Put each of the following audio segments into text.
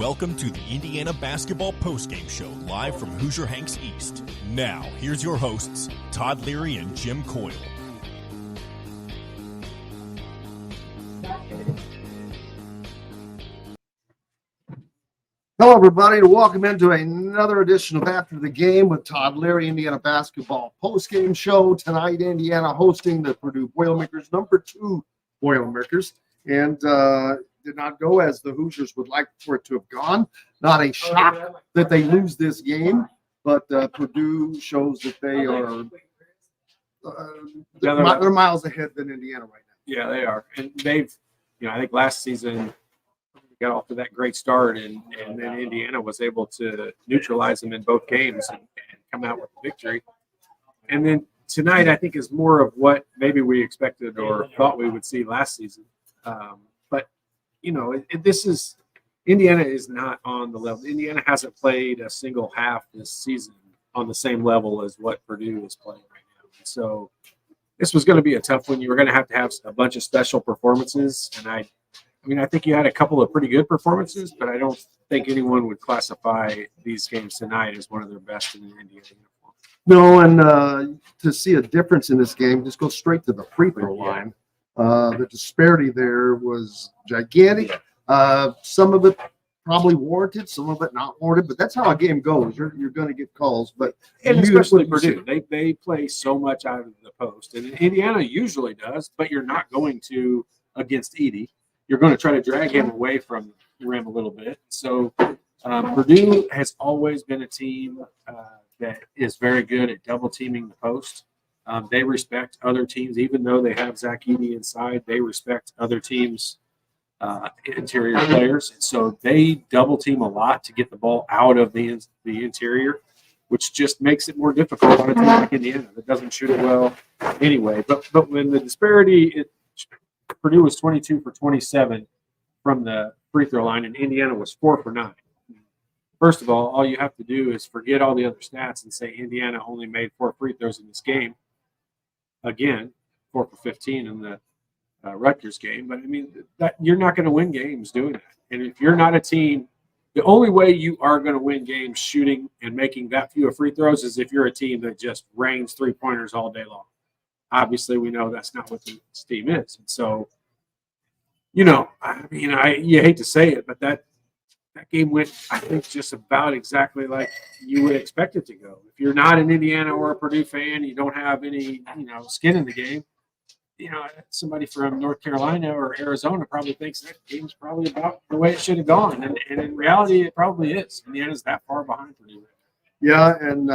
Welcome to the Indiana Basketball Postgame Show, live from Hoosier Hanks East. Now, here's your hosts, Todd, Leary, and Jim Coyle. Hello, everybody, and welcome into another edition of After the Game with Todd, Leary, Indiana Basketball Postgame Show. Tonight, Indiana hosting the Purdue Boilermakers, #2 Boilermakers, and did not go as the Hoosiers would like for it to have gone. Not a shock that they lose this game, but Purdue shows that they are they're miles ahead than Indiana right now. Yeah, they are, and they've, I think last season got off to that great start, and then Indiana was able to neutralize them in both games and come out with a victory. And then tonight, I think, is more of what maybe we expected or thought we would see last season. But this is Indiana is not on the level. Indiana hasn't played a single half this season on the same level as what Purdue is playing right now. And so this was going to be a tough one. You were going to have a bunch of special performances, and I think you had a couple of pretty good performances, but I don't think anyone would classify these games tonight as one of their best in the Indiana uniform. No, and to see a difference in this game, just go straight to the free throw line. The disparity there was gigantic. Some of it probably warranted, some of it not warranted, but that's how a game goes. You're going to get calls, but especially Purdue, they play so much out of the post, and Indiana usually does, but you're not going to against Edey. You're going to try to drag him away from the rim a little bit. So Purdue has always been a team that is very good at double teaming the post. They respect other teams, even though they have Zach Edey inside. They respect other teams' interior players, and so they double team a lot to get the ball out of the interior, which just makes it more difficult on a team like Indiana that doesn't shoot it well anyway. But when the disparity Purdue was 22 for 27 from the free throw line, and Indiana was 4 for 9. First of all you have to do is forget all the other stats and say Indiana only made 4 free throws in this game. Again, 4 for 15 in the Rutgers game. But, that you're not going to win games doing that. And if you're not a team, the only way you are going to win games shooting and making that few free throws is if you're a team that just rains three-pointers all day long. Obviously, we know that's not what this team is. And so, you hate to say it, but that game went, I think, just about exactly like you would expect it to go. If you're not an Indiana or a Purdue fan, you don't have any, skin in the game. Somebody from North Carolina or Arizona probably thinks that game's probably about the way it should have gone. And in reality, it probably is. Indiana's that far behind Purdue. Yeah, and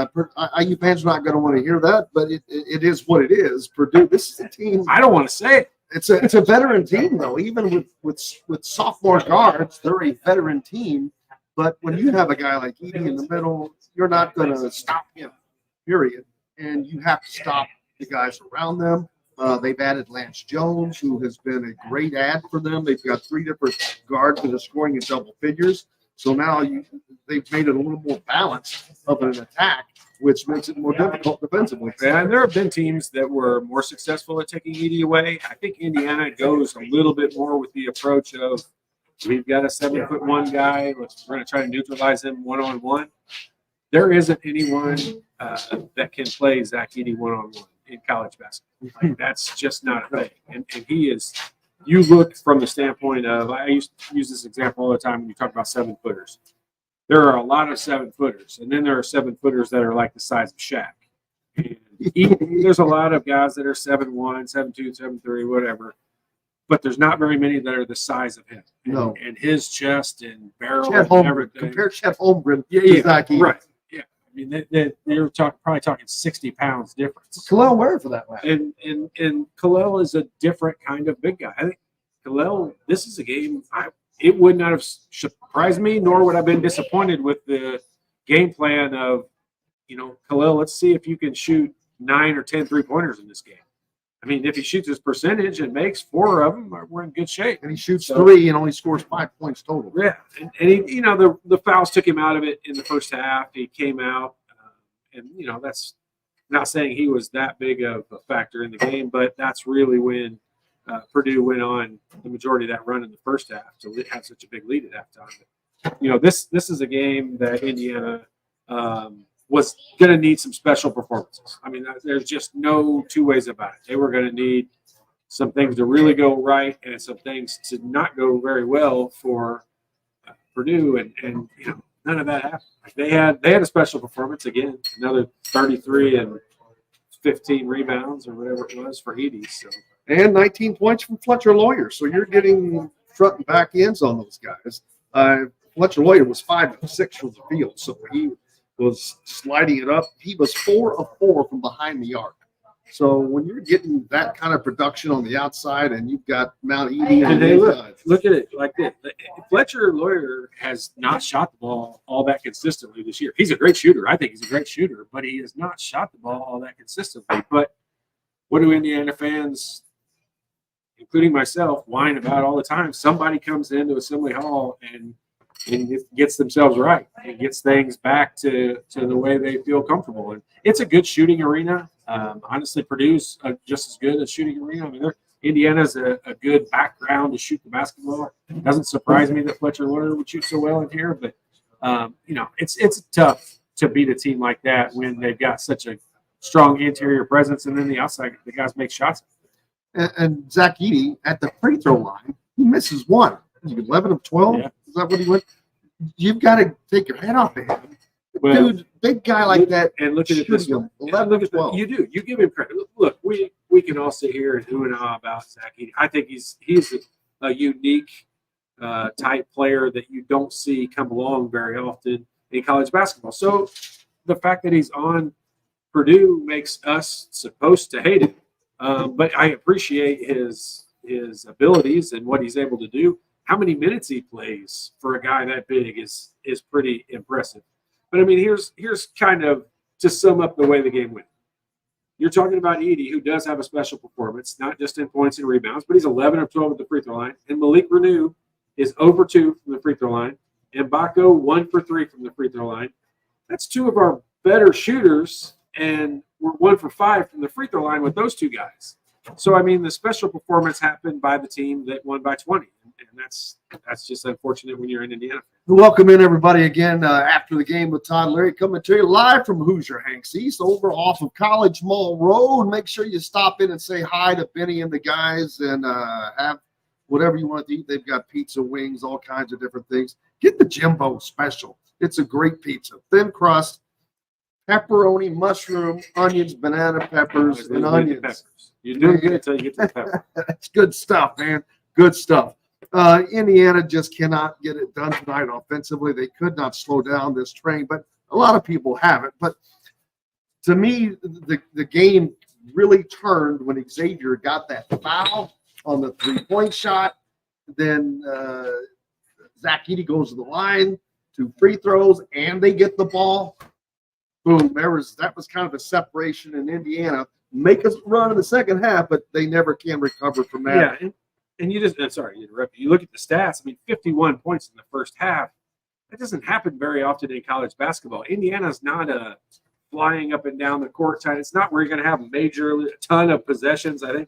IU fans are not going to want to hear that, but it is what it is. Purdue, this is a team. I don't want to say it. It's a veteran team, though. Even with sophomore guards, they're a veteran team. But when you have a guy like Edey in the middle, you're not going to stop him, period. And you have to stop the guys around them. They've added Lance Jones, who has been a great add for them. They've got 3 different guards that are scoring in double figures. So now they've made it a little more balanced of an attack, which makes it more difficult defensively. Yeah, and there have been teams that were more successful at taking Edey away. I think Indiana goes a little bit more with the approach of we've got a 7'1" guy. We're going to try to neutralize him one-on-one. There isn't anyone that can play Zach Edey one-on-one in college basketball. That's just not a thing. And he is – you look from the standpoint of, I used to use this example all the time when you talk about 7-footers. There are a lot of 7-footers, and then there are 7-footers that are like the size of Shaq. And there's a lot of guys that are 7'1", 7'2", 7'3", whatever, but there's not very many that are the size of him. No. And his chest and barrel and everything. Compare Chet Holmgren to Zach Edey. Right. You're probably talking 60 pounds difference. Kalel Ware for that matter. And Kalel is a different kind of big guy. I think Kalel, this is a game, it would not have surprised me, nor would I have been disappointed with the game plan of, Kalel, let's see if you can shoot 9 or 10 3-pointers in this game. If he shoots his percentage and makes 4 of them, we're in good shape. And he shoots 3 and only scores 5 points total. Yeah, and he, the fouls took him out of it in the first half. He came out, and that's not saying he was that big of a factor in the game, but that's really when Purdue went on the majority of that run in the first half to have such a big lead at halftime. this is a game that Indiana was going to need some special performances. I mean, there's just no two ways about it. They were going to need some things to really go right and some things to not go very well for Purdue, and none of that happened. Like they had a special performance again, another 33 and 15 rebounds or whatever it was for Edie. So and 19 points from Fletcher Lawyer. So you're getting front and back ends on those guys. Fletcher Lawyer was 5 of 6 from the field, so he was sliding it up. He was 4 of 4 from behind the arc. So when you're getting that kind of production on the outside, and you've got Mount Edie, and they look at it like this. Fletcher Lawyer has not shot the ball all that consistently this year. He's a great shooter. I think he's a great shooter, but he has not shot the ball all that consistently. But what do Indiana fans, including myself, whine about all the time? Somebody comes into Assembly Hall and gets themselves right and gets things back to the way they feel comfortable. And it's a good shooting arena. Honestly, Purdue's just as good as shooting arena. I mean, Indiana's a good background to shoot the basketball. It doesn't surprise me that Fletcher Lawyer would shoot so well in here, but it's tough to beat a team like that when they've got such a strong interior presence, and then the outside, the guys make shots. And Zach Edey at the free throw line, he misses one. 11 of 12. Yeah. Is that what he went? You've got to take your head off of him. Well, dude, big guy like that. And look at it this way. 11 of 12. You do. You give him credit. Look, we can all sit here and ooh and ah about Zach Edey. I think he's a unique type player that you don't see come along very often in college basketball. So the fact that he's on Purdue makes us supposed to hate him. But I appreciate his abilities and what he's able to do. How many minutes he plays for a guy that big is pretty impressive. But I mean, here's kind of to sum up the way the game went. You're talking about Edey, who does have a special performance, not just in points and rebounds, but he's 11 of 12 at the free throw line. And Malik Renew is 0 for 2 from the free throw line. And Baco 1 for 3 from the free throw line. That's 2 of our better shooters, and we're 1 for 5 from the free throw line with those 2 guys. So, I mean, the special performance happened by the team that won by 20. And that's just unfortunate when you're in Indiana. Welcome in, everybody, again after the game with Todd Leary, coming to you live from Hoosier Hanks East over off of College Mall Road. Make sure you stop in and say hi to Benny and the guys and have whatever you want to eat. They've got pizza, wings, all kinds of different things. Get the Jimbo special. It's a great pizza. Thin crust, pepperoni, mushroom, onions, banana peppers, and onions. Peppers. You're doing good until you get to the pepper. That's good stuff, man. Good stuff. Indiana just cannot get it done tonight offensively. They could not slow down this train, but a lot of people have it. But to me, the game really turned when Xavier got that foul on the three-point shot. Then Zach Edey goes to the line, 2 free throws, and they get the ball. Boom. That was kind of a separation in Indiana. Make us run in the second half, but they never can recover from that. Yeah, and you just – sorry to interrupt you. You look at the stats. I mean, 51 points in the first half. That doesn't happen very often in college basketball. Indiana's not a flying up and down the court side. It's not where you're going to have a ton of possessions. I think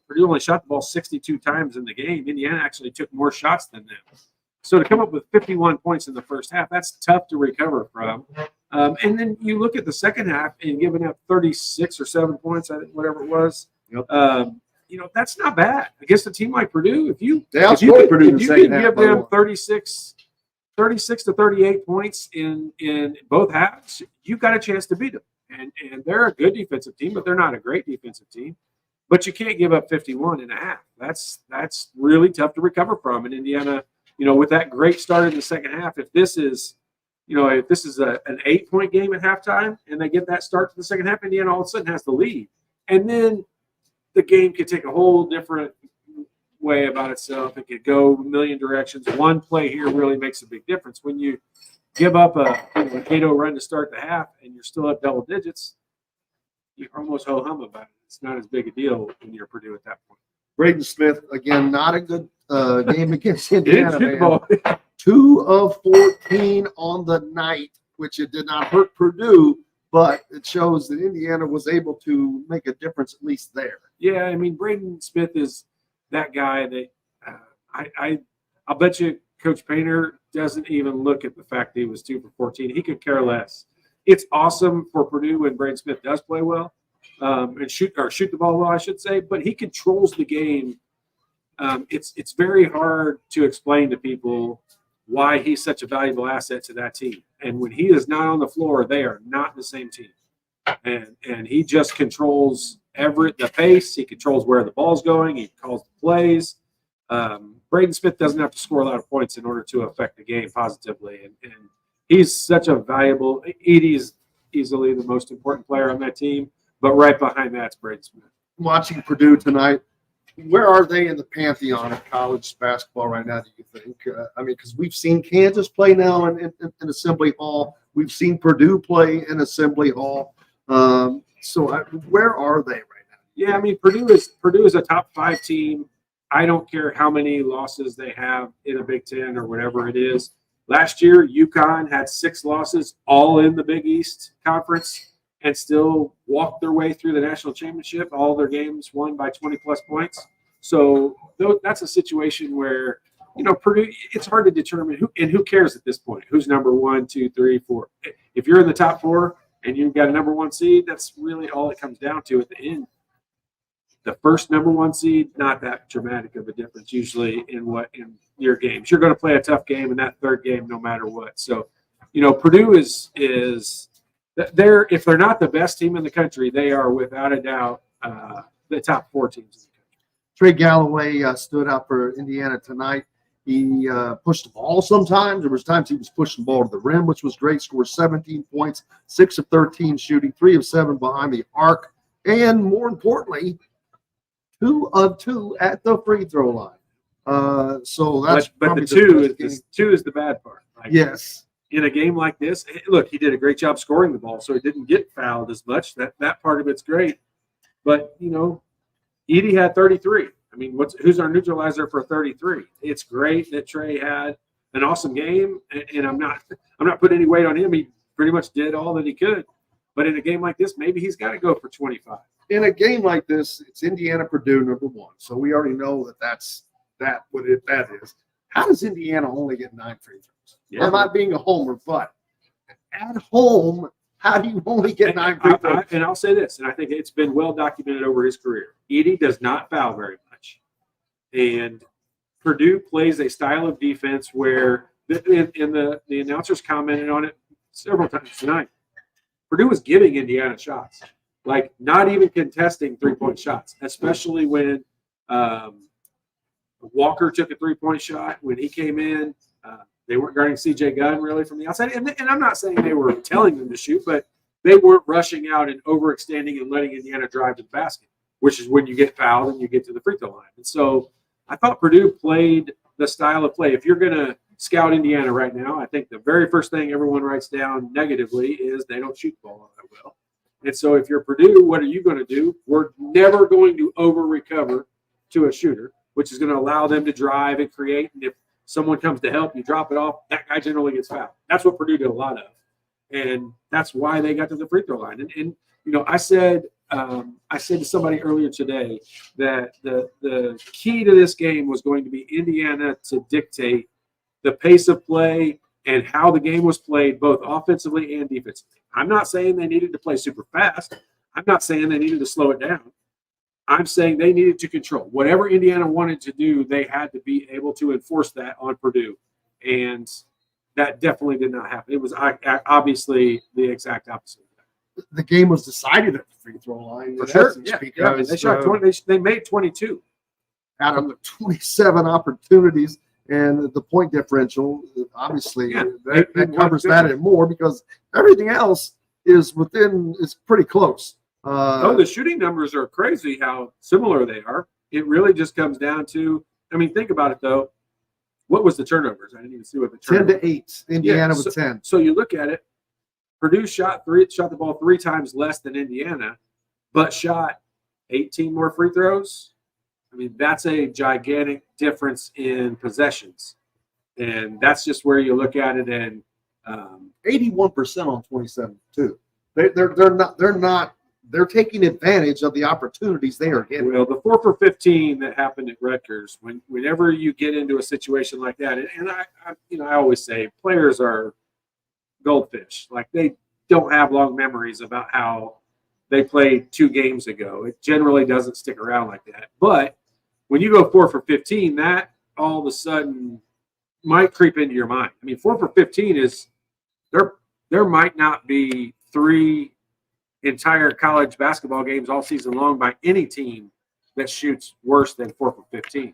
Purdue only shot the ball 62 times in the game. Indiana actually took more shots than them. So to come up with 51 points in the first half, that's tough to recover from. And then you look at the second half and giving up 36 or 7 points, I think, whatever it was. Yep. That's not bad against a team like Purdue. If you can give them 36 to 38 points in both halves, you've got a chance to beat them. And they're a good defensive team, but they're not a great defensive team. But you can't give up 51 and a half. That's really tough to recover from. And Indiana, with that great start in the second half, if this is an 8-point game at halftime and they get that start to the second half, Indiana all of a sudden has the lead. And then the game could take a whole different way about itself. It could go a million directions. One play here really makes a big difference. When you give up a 8-0 run to start the half and you're still up double digits, you're almost ho-hum about it. It's not as big a deal when you're Purdue at that point. Braden Smith, again, not a good game against Indiana, man. 2 of 14 on the night, which it did not hurt Purdue, but it shows that Indiana was able to make a difference at least there. Yeah, I mean, Braden Smith is that guy that I'll bet you Coach Painter doesn't even look at the fact that he was 2 for 14. He could care less. It's awesome for Purdue when Braden Smith does play well and shoot the ball well, I should say, but he controls the game. It's very hard to explain to people why he's such a valuable asset to that team. And when he is not on the floor, they are not the same team. And he just controls the pace. He controls where the ball's going. He calls the plays. Braden Smith doesn't have to score a lot of points in order to affect the game positively. And he's such a valuable – Edie's easily the most important player on that team. But right behind that's Braden Smith. Watching Purdue tonight, where are they in the pantheon of college basketball right now, do you think? Because we've seen Kansas play now in Assembly Hall. We've seen Purdue play in Assembly Hall. Where are they right now? Yeah, Purdue is a top 5 team. I don't care how many losses they have in a Big Ten or whatever it is. Last year, UConn had 6 losses, all in the Big East Conference, and still walked their way through the national championship. All their games won by 20-plus points. So that's a situation where, Purdue, it's hard to determine who cares at this point. Who's number 1, 2, 3, 4? If you're in the top 4 and you've got a number 1 seed, that's really all it comes down to at the end. The first number 1 seed, not that dramatic of a difference usually in your games. You're going to play a tough game in that third game no matter what. So, Purdue is if they're not the best team in the country, they are without a doubt the top 4 teams in the country. Trey Galloway stood out for Indiana tonight. He pushed the ball sometimes. There was times he was pushing the ball to the rim, which was great. Scored 17 points, 6 of 13 shooting, 3 of 7 behind the arc, and more importantly, 2 of 2 at the free throw line. So that's but the 2 is the bad part. Yes. In a game like this, look, he did a great job scoring the ball, so he didn't get fouled as much. That part of it's great. But, Edie had 33. Who's our neutralizer for 33? It's great that Trey had an awesome game, and I'm not putting any weight on him. He pretty much did all that he could. But in a game like this, maybe he's got to go for 25. In a game like this, it's Indiana-Purdue number 1. So we already know that is. How does Indiana only get 9 free throws? Yeah. I'm not being a homer, but at home, how do you only get 9 free throws? And I'll say this, and I think it's been well documented over his career. Edie does not foul very much. And Purdue plays a style of defense where, the announcers commented on it several times tonight, Purdue was giving Indiana shots, like not even contesting 3-point shots, especially when Walker took a 3-point shot when he came in. They weren't guarding C.J. Gunn really from the outside. And I'm not saying they were telling them to shoot, but they weren't rushing out and overextending and letting Indiana drive to the basket, which is when you get fouled and you get to the free throw line. And so I thought Purdue played the style of play. If you're going to scout Indiana right now, I think the very first thing everyone writes down negatively is they don't shoot the ball that well. And so if you're Purdue, what are you going to do? We're never going to over-recover to a shooter, which is going to allow them to drive and create. And if someone comes to help, you drop it off, that guy generally gets fouled. That's what Purdue did a lot of. And that's why they got to the free throw line. And I said to somebody earlier today that the key to this game was going to be Indiana to dictate the pace of play and how the game was played, both offensively and defensively. I'm not saying they needed to play super fast. I'm not saying they needed to slow it down. I'm saying they needed to control. Whatever Indiana wanted to do, they had to be able to enforce that on Purdue. And that definitely did not happen. It was obviously the exact opposite. The game was decided at the free throw line. For sure. Because they shot 20. They made 22 out of the 27 opportunities, and the point differential obviously that covers that and more because everything else is pretty close. The shooting numbers are crazy how similar they are. It really just comes down to, think about it though. What was the turnovers? I didn't even see what the turnovers. 10-8. Indiana with 10. So you look at it. Purdue shot the ball 3 times less than Indiana, but shot 18 more free throws. That's a gigantic difference in possessions, and that's just where you look at it. And 81% on 27 too. They're not they're taking advantage of the opportunities they are getting. Well, the 4 for 15 that happened at Rutgers, whenever you get into a situation like that, and I always say players are goldfish. Like, they don't have long memories about how they played 2 games ago. It generally doesn't stick around like that. But when you go 4 for 15, that all of a sudden might creep into your mind. I mean, 4 for 15 is there might not be 3 entire college basketball games all season long by any team that shoots worse than 4 for 15.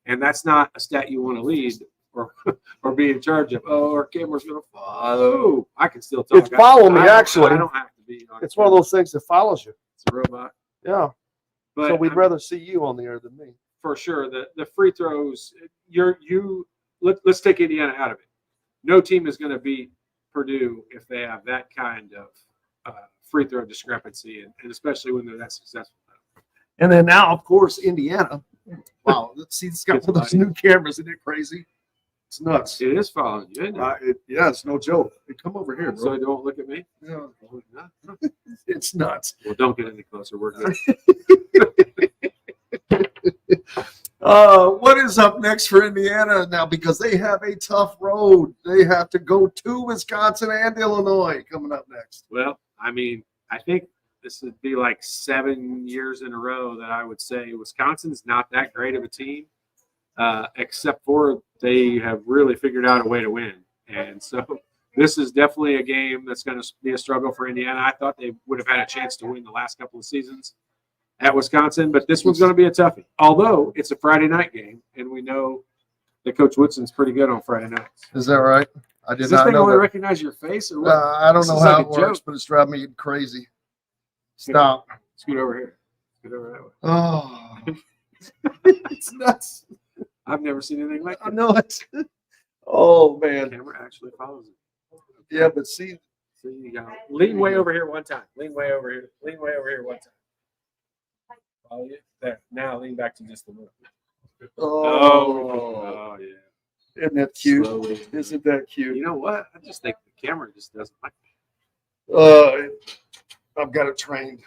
And that's not a stat you want to lead or be in charge of. Oh, our camera's going to follow. I can still talk. It's follow me, actually. I don't have to be on It's one of those things that follows you. It's a robot. Yeah. But So we'd rather see you on the air than me. for sure. The free throws, let's take Indiana out of it. No team is going to beat Purdue if they have that kind of free throw discrepancy, and especially when they're that successful. And then now, of course, Indiana. Wow, let's see, it's got one of those new cameras. Isn't it crazy? It's nuts. It is following you, isn't it? Yeah, it's no joke. Hey, come over here, bro. So don't look at me. Yeah. It's nuts. Well, don't get any closer. We're good. What is up next for Indiana now? Because they have a tough road. They have to go to Wisconsin and Illinois coming up next. Well, I mean, I think this would be like 7 years in a row that I would say Wisconsin's not that great of a team, except for they have really figured out a way to win. And so this is definitely a game that's going to be a struggle for Indiana. I thought they would have had a chance to win the last couple of seasons at Wisconsin, but this one's going to be a toughie. Although it's a Friday night game, and we know that Coach Woodson's pretty good on Friday nights. Is that right? I did Does this not thing know only that. recognize your face, or what? I don't This know is how like it a works, joke. but it's driving me crazy. Stop. Scoot over here. Scoot over that way. Oh, it's nuts. I've never seen anything like I that. know it. Oh, The man. camera actually follows it. Yeah, but see, So you got lean way over here one time. Lean way over here. Lean way over here one time. Follow you. There. Now lean back to just the middle. Oh, yeah. isn't that cute? Slowly. Isn't that cute? You know what? I just think the camera just doesn't like me. I've got it trained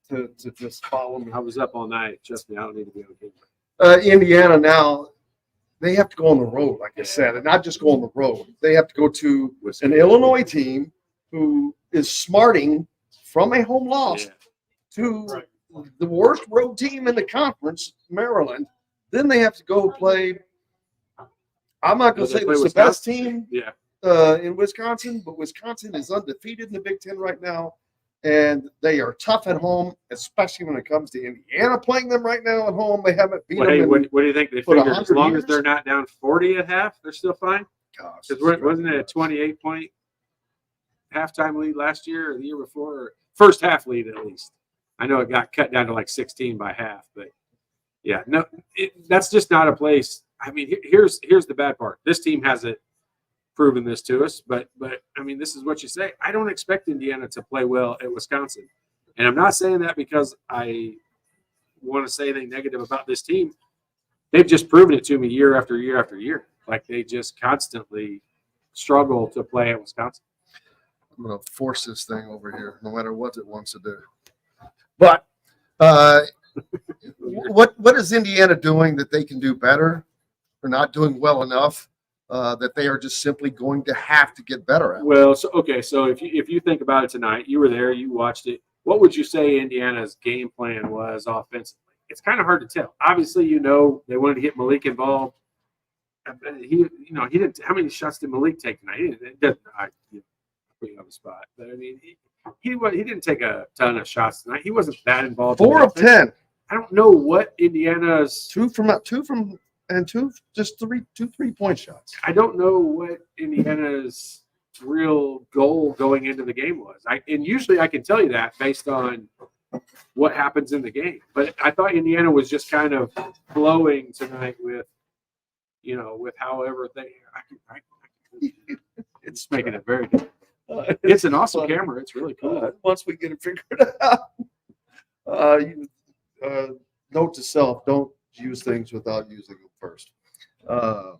to just follow me. I was up all night. Trust me, I don't need to be on camera. Indiana now, they have to go on the road, like I said, and not just go on the road. They have to go to an Illinois team who is smarting from a home loss to the worst road team in the conference, Maryland. Then they have to go play. I'm not going to say it's the best team in Wisconsin, but Wisconsin is undefeated in the Big Ten right now, and they are tough at home, especially when it comes to Indiana playing them right now at home. They haven't beat them. What do you think? They for figured as 100 long years? as they're not down 40 at half, they're still fine? Gosh, Because wasn't it a 28-point halftime lead last year or the year before? Or first half lead, at least. I know it got cut down to like 16 by half, but yeah, no, that's just not a place. I mean, here's the bad part. This team hasn't proven this to us, but I mean, this is what you say. I don't expect Indiana to play well at Wisconsin, and I'm not saying that because I want to say anything negative about this team. They've just proven it to me year after year after year. Like, they just constantly struggle to play at Wisconsin. I'm going to force this thing over here, no matter what it wants to do. But what is Indiana doing that they can do better, or not doing well enough that they are just simply going to have to get better at? Well, so if you think about it tonight, you were there, you watched it. What would you say Indiana's game plan was offensively? It's kind of hard to tell. Obviously, they wanted to get Malik involved. He didn't. How many shots did Malik take tonight? It doesn't. Put you on the spot, but I mean, he didn't take a ton of shots tonight. He wasn't that involved. 4 of 10. I don't know what Indiana's Two from and two 3-point shots. I don't know what Indiana's real goal going into the game was. And usually I can tell you that based on what happens in the game. But I thought Indiana was just kind of flowing tonight with however they. It's making it very good. It's an awesome camera. It's really cool. Once we get it figured out. Note to self: don't use things without using them first.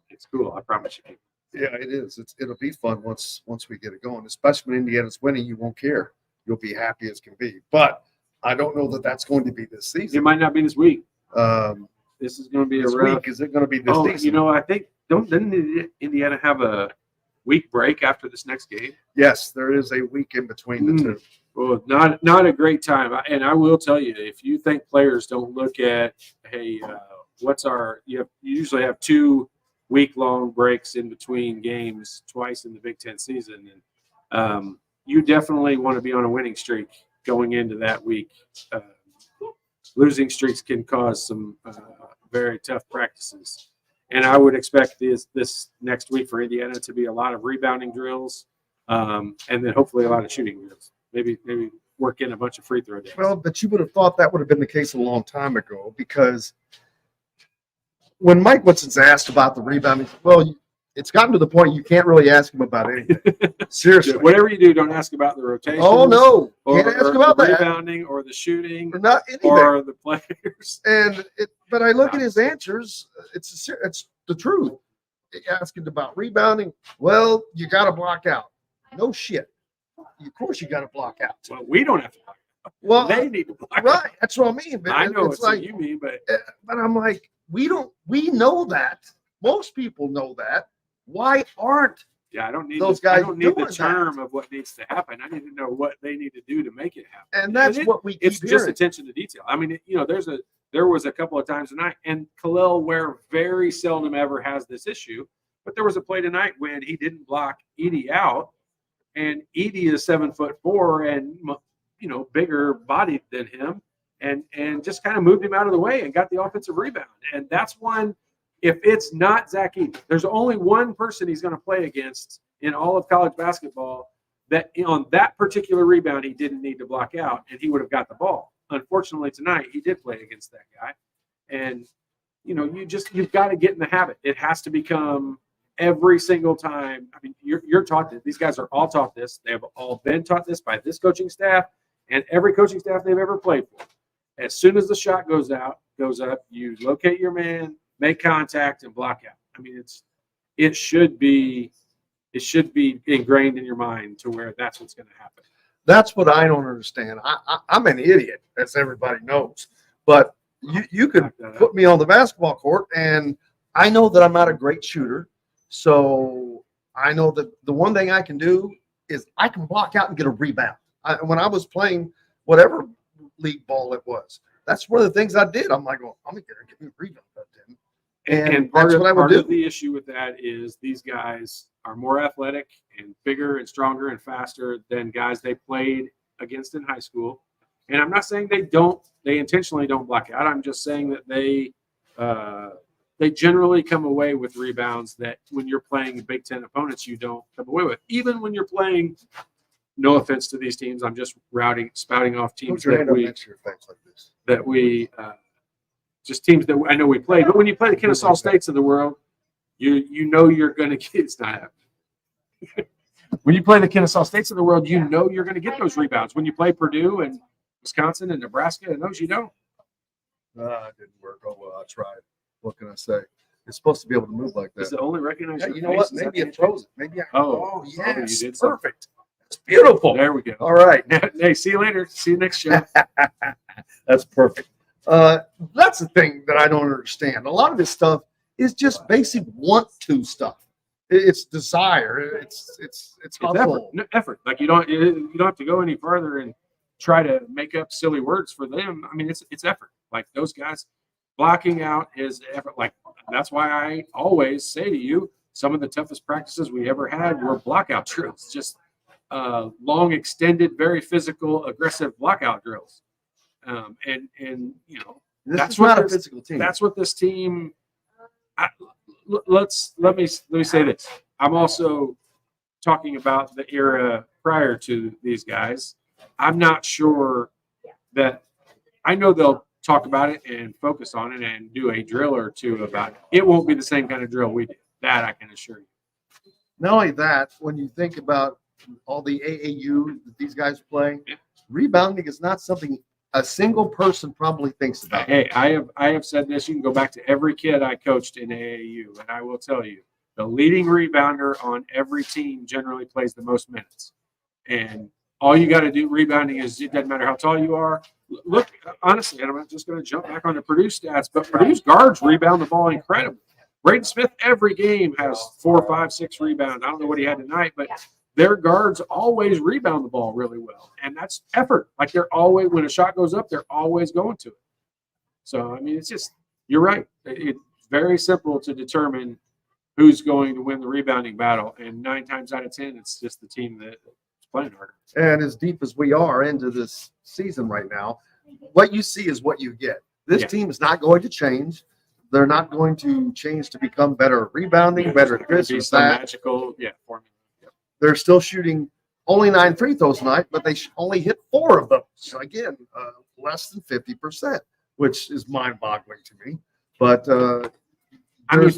It's cool. I promise you. Yeah, it is. It'll be fun once we get it going. Especially when Indiana's winning, you won't care. You'll be happy as can be. But I don't know that that's going to be this It season. might not be this week. Um, This is going to be a this rough. week, is it going to be this Oh, season? you know, I think didn't Indiana have a week break after this next game? Yes, there is a week in between the two. Well, not a great time. And I will tell you, if you think players don't look at, hey, you usually have 2 week-long breaks in between games twice in the Big Ten season, and you definitely want to be on a winning streak going into that week. Losing streaks can cause some very tough practices. And I would expect this next week for Indiana to be a lot of rebounding drills, and then hopefully a lot of shooting drills. Maybe work in a bunch of free throw days. Well, but you would have thought that would have been the case a long time ago, because when Mike Woodson's asked about the rebounding, well, it's gotten to the point you can't really ask him about anything. Seriously. Whatever you do, don't ask about the rotation. Oh, no. Or, Can't ask or about the that. rebounding or the shooting Or not anything. or the players. But I look at his answers. It's the truth. Asking about rebounding. Well, you got to block out. No shit. Of course you got to block out. Well, we don't have to block out. Well, They need to block out. right. That's what I mean. Man. I know it's it's like, what you mean, but I'm like, we know that. Most people know that. Why aren't yeah, I don't need those the, I guys don't need the doing term of what needs to happen. I need to know what they need to do to make it happen. and that's And what we keep It's just hearing. attention to detail. I mean, there was a couple of times tonight, and Khalil Ware very seldom ever has this issue, but there was a play tonight when he didn't block Edie out, and Edie is 7'4" and bigger bodied than him, and just kind of moved him out of the way and got the offensive rebound. And that's one. If it's not Zach Edey, there's only one person he's going to play against in all of college basketball that on that particular rebound he didn't need to block out, and he would have got the ball. Unfortunately, tonight he did play against that guy, and you've got to get in the habit. It has to become every single time. I mean, you're taught this. These guys are all taught this. They have all been taught this by this coaching staff and every coaching staff they've ever played for. As soon as the shot goes up, you locate your man, make contact, and block out. I mean, it should be ingrained in your mind to where that's what's going to happen. That's what I don't understand. I'm an idiot, as everybody knows. But you could put me on the basketball court, and I know that I'm not a great shooter. So I know that the one thing I can do is I can block out and get a rebound. When I was playing whatever league ball it was, that's one of the things I did. I'm like, well, I'm going to get me a rebound. And part of the issue with that is these guys are more athletic and bigger and stronger and faster than guys they played against in high school. And I'm not saying they intentionally don't block out. I'm just saying that they generally come away with rebounds that when you're playing Big Ten opponents, you don't come away with. Even when you're playing, no offense to these teams, I'm just spouting off teams just teams that I know we played. But when you play the Kennesaw States of the world, you know you're going to get – it's not happening. When you play the Kennesaw States of the world, you know you're going to get those rebounds. When you play Purdue and Wisconsin and Nebraska and those, you don't. It didn't work. Oh, well, I tried. What can I say? It's supposed to be able to move like that. Is it only recognize your you know face? what? Maybe it throws it. Maybe I – Oh, yes. You did Perfect. It's beautiful. There we go. All right. Hey, see you later. See you next show. That's perfect. That's the thing that I don't understand. A lot of this stuff is just basic want to stuff. It's desire. It's hustle. Effort. Like you don't have to go any further and try to make up silly words for them. I mean, it's effort. Like those guys blocking out is effort. Like that's why I always say to you, some of the toughest practices we ever had were blockout drills. Just long, extended, very physical, aggressive blockout drills. And that's what not a physical team. That's what this team. Let me say this. I'm also talking about the era prior to these guys. I'm not sure that I know they'll talk about it and focus on it and do a drill or two about it. It won't be the same kind of drill we did. That I can assure you. Not only that, when you think about all the AAU that these guys play, rebounding is not something a single person probably thinks about. Hey, I have said this. You can go back to every kid I coached in AAU, and I will tell you, the leading rebounder on every team generally plays the most minutes. And all you got to do rebounding is it doesn't matter how tall you are. Look, honestly, and I'm just going to jump back on the Purdue stats, but Purdue's guards rebound the ball incredibly. Braden Smith every game has 4, 5, 6 rebounds. I don't know what he had tonight, but their guards always rebound the ball really well, and that's effort. Like they're always, when a shot goes up, they're always going to it. So I mean, it's just, you're right. It's very simple to determine who's going to win the rebounding battle, and 9 times out of 10, it's just the team that's playing harder. And as deep as we are into this season right now, what you see is what you get. This team is not going to change. They're not going to change to become better at rebounding, better at this or that. Magical, formula. Yep. They're still shooting only 9 free throws tonight, but they only hit 4 of those. Again, less than 50%, which is mind-boggling to me. But I mean,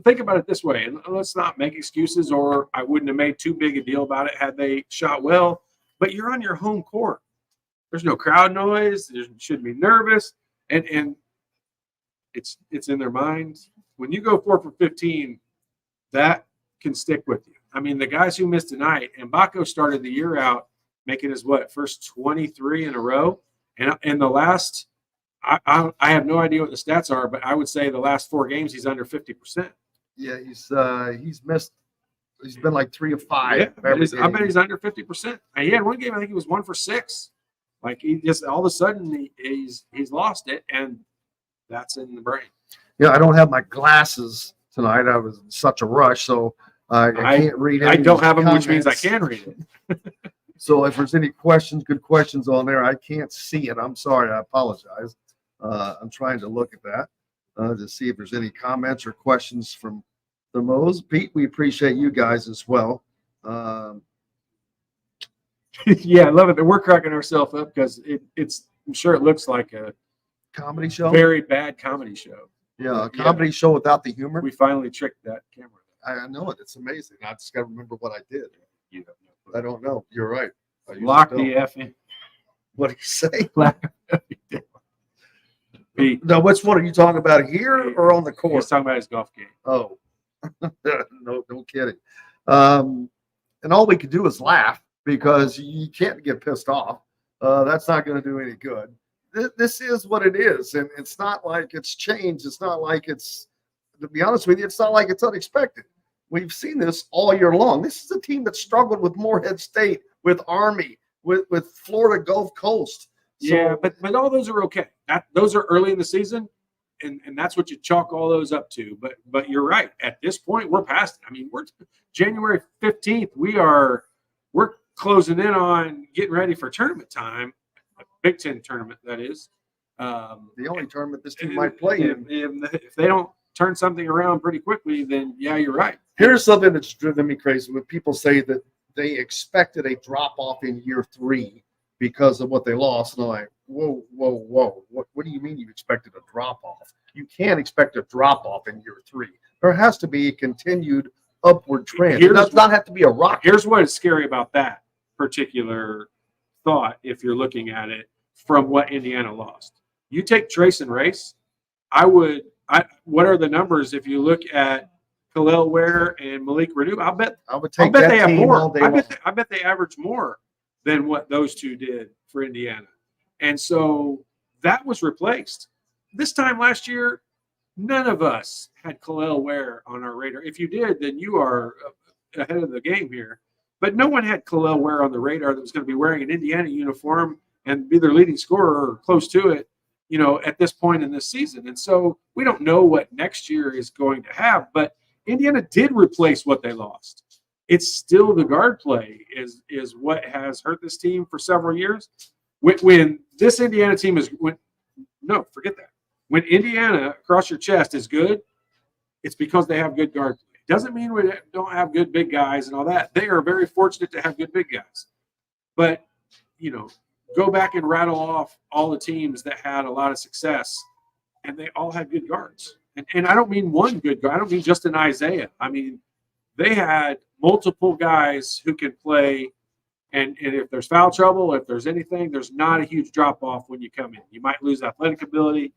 think about it this way, and let's not make excuses, or I wouldn't have made too big a deal about it had they shot well. But you're on your home court. There's no crowd noise. You shouldn't be nervous, and it's in their minds. When you go 4 for 15, that can stick with you. I mean, the guys who missed tonight, and Baco started the year out making his first 23 in a row, and in the last, I have no idea what the stats are, but I would say the last 4 games he's under 50%. Yeah, he's missed. He's been like 3 of 5. Yeah, I bet he's under 50%. And he had one game, I think he was 1 for 6. Like he just all of a sudden he's lost it, and that's in the brain. Yeah, I don't have my glasses tonight. I was in such a rush, so I can't read it. I don't have them, which means I can read it. So if there's any good questions on there, I can't see it. I'm sorry. I apologize. I'm trying to look at that to see if there's any comments or questions from the Mo's. Pete, we appreciate you guys as well. Yeah, I love it. We're cracking ourselves up because it's. I'm sure it looks like a comedy show, very bad comedy show. Yeah, a comedy show without the humor. We finally tricked that camera. I know it. It's amazing. I just got to remember what I did. You don't know. I don't know. You're right. Lock the F in. What do you say? Pete. Now, which one are you talking about, here or on the court? He's talking about his golf game. Oh, no kidding. And all we could do is laugh because you can't get pissed off. That's not going to do any good. This is what it is, and it's not like it's changed. It's not like it's, to be honest with you, it's not like it's unexpected. We've seen this all year long. This is a team that struggled with Morehead State, with Army, with Florida Gulf Coast. So, yeah, but all those are okay. Those are early in the season, and that's what you chalk all those up to. But you're right. At this point, we're past it. I mean, we're January 15th. We're closing in on getting ready for tournament time, a Big Ten tournament, that is. The only tournament this team might play in. If they don't turn something around pretty quickly, then yeah, you're right. Here's something that's driven me crazy. When people say that they expected a drop-off in year 3 because of what they lost, and I'm like, whoa. What do you mean you expected a drop-off? You can't expect a drop-off in year 3. There has to be a continued upward trend. It does not have to be a rock. Here's what is scary about that particular thought, if you're looking at it from what Indiana lost. You take Trace and Race, what are the numbers if you look at Khalil Ware and Malik Renew? I bet they have more. I bet they average more than what those two did for Indiana. And so that was replaced. This time last year, none of us had Khalil Ware on our radar. If you did, then you are ahead of the game here. But no one had Khalil Ware on the radar that was going to be wearing an Indiana uniform and be their leading scorer or close to it, at this point in this season. And so we don't know what next year is going to have, but Indiana did replace what they lost. It's still the guard play is what has hurt this team for several years. When this Indiana team forget that. When Indiana across your chest is good, it's because they have good guard play. Doesn't mean we don't have good big guys and all that. They are very fortunate to have good big guys. But, go back and rattle off all the teams that had a lot of success, and they all had good guards. And I don't mean one good guard. I don't mean just an Isaiah. I mean, they had multiple guys who can play, and if there's foul trouble, if there's anything, there's not a huge drop-off when you come in. You might lose athletic ability.